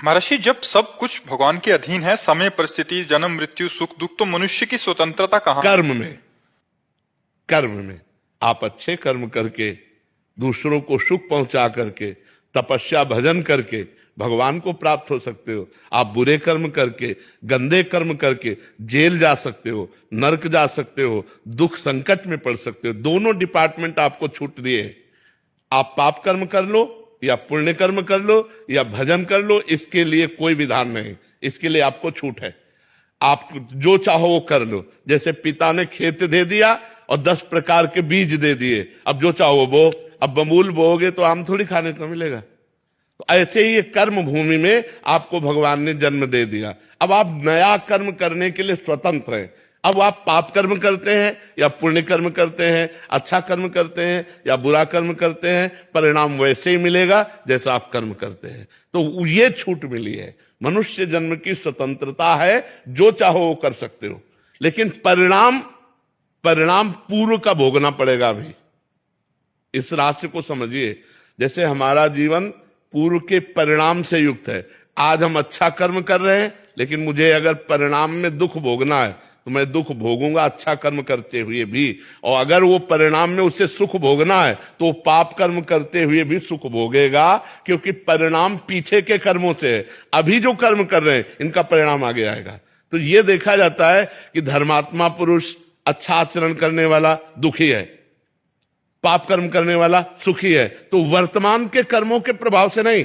महर्षि, जब सब कुछ भगवान के अधीन है, समय, परिस्थिति, जन्म, मृत्यु, सुख दुख, तो मनुष्य की स्वतंत्रता कहाँ? कर्म में आप अच्छे कर्म करके, दूसरों को सुख पहुंचा करके, तपस्या भजन करके भगवान को प्राप्त हो सकते हो। आप बुरे कर्म करके, गंदे कर्म करके जेल जा सकते हो, नरक जा सकते हो, दुख संकट में पड़ सकते हो। दोनों डिपार्टमेंट आपको छूट दिए। आप पाप कर्म कर लो या पुण्य कर्म कर लो या भजन कर लो, इसके लिए कोई विधान नहीं, इसके लिए आपको छूट है। आप जो चाहो वो कर लो। जैसे पिता ने खेत दे दिया और 10 प्रकार के बीज दे दिए, अब जो चाहो बो। अब बबूल बोओगे तो आम थोड़ी खाने को मिलेगा। तो ऐसे ही ये कर्म भूमि में आपको भगवान ने जन्म दे दिया। अब आप नया कर्म करने के लिए स्वतंत्र हैं। अब आप पाप कर्म करते हैं या पुण्य कर्म करते हैं, अच्छा कर्म करते हैं या बुरा कर्म करते हैं, परिणाम वैसे ही मिलेगा जैसा आप कर्म करते हैं। तो ये छूट मिली है। मनुष्य जन्म की स्वतंत्रता है, जो चाहो वो कर सकते हो, लेकिन परिणाम पूर्व का भोगना पड़ेगा। अभी इस राशि को समझिए, जैसे हमारा जीवन पूर्व के परिणाम से युक्त है। आज हम अच्छा कर्म कर रहे हैं, लेकिन मुझे अगर परिणाम में दुख भोगना है तो मैं दुख भोगूंगा अच्छा कर्म करते हुए भी। और अगर वो परिणाम में उसे सुख भोगना है तो पाप कर्म करते हुए भी सुख भोगेगा, क्योंकि परिणाम पीछे के कर्मों से है। अभी जो कर्म कर रहे हैं इनका परिणाम आगे आएगा। तो ये देखा जाता है कि धर्मात्मा पुरुष, अच्छा आचरण करने वाला दुखी है, पाप कर्म करने वाला सुखी है। तो वर्तमान के कर्मों के प्रभाव से नहीं,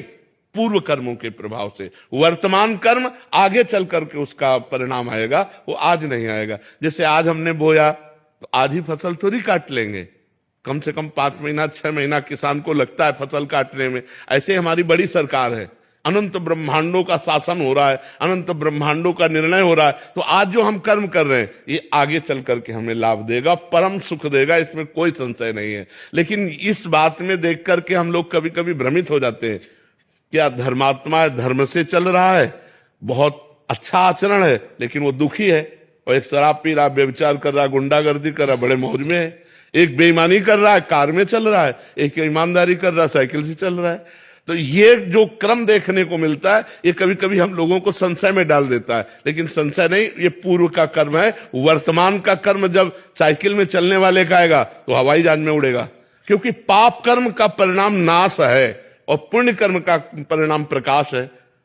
पूर्व कर्मों के प्रभाव से। वर्तमान कर्म आगे चल करके उसका परिणाम आएगा, वो आज नहीं आएगा। जैसे आज हमने बोया तो आज ही फसल थोड़ी काट लेंगे, कम से कम 5 महीना 6 महीना किसान को लगता है फसल काटने में। ऐसे हमारी बड़ी सरकार है, अनंत ब्रह्मांडों का शासन हो रहा है, अनंत ब्रह्मांडों का निर्णय हो रहा है। तो आज जो हम कर्म कर रहे हैं ये आगे चल करके हमें लाभ देगा, परम सुख देगा, इसमें कोई संशय नहीं है। लेकिन इस बात में देख करके हम लोग कभी कभी भ्रमित हो जाते हैं। क्या धर्मात्मा धर्म से चल रहा है, बहुत अच्छा आचरण है, लेकिन वो दुखी है। और एक शराब पी रहा, व्यभिचार कर रहा, गुंडागर्दी कर रहा, बड़े मौज में है। एक बेईमानी कर रहा है, कार में चल रहा है। एक ईमानदारी कर रहा है, साइकिल से चल रहा है। तो ये जो क्रम देखने को मिलता है, ये कभी कभी हम लोगों को संशय में डाल देता है। लेकिन संशय नहीं, ये पूर्व का कर्म है। वर्तमान का कर्म जब साइकिल में चलने वाले का आएगा तो हवाई जहाज में उड़ेगा, क्योंकि पाप कर्म का परिणाम नाश है और पुण्य कर्म का परिणाम प्रकाश है।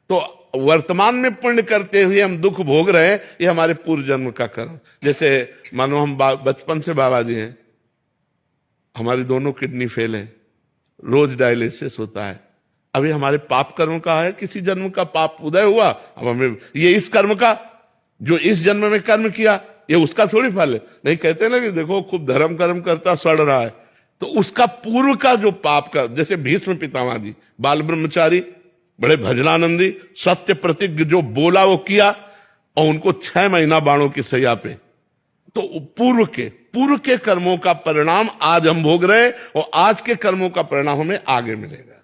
तो वर्तमान में पुण्य करते हुए हम दुख भोग रहे हैं, ये हमारे पूर्व जन्म का कर्म। जैसे मानो हम बचपन से बाबा जी हैं, हमारी दोनों किडनी फेल है, रोज डायलिसिस होता है। अभी हमारे पाप कर्म का है, किसी जन्म का पाप उदय हुआ, अब हमें ये इस कर्म का, जो इस जन्म में कर्म किया, ये उसका थोड़ी फल है। नहीं कहते ना कि देखो खूब धर्म कर्म करता सड़ रहा है, तो उसका पूर्व का जो पाप का, जैसे भीष्म पितामह जी बाल ब्रह्मचारी, बड़े भजनानंदी, सत्य प्रतिज्ञ, जो बोला वो किया, और उनको 6 महीना बाणों की सैया पे। तो पूर्व के कर्मों का परिणाम आज हम भोग रहे हैं, और आज के कर्मों का परिणाम हमें आगे मिलेगा।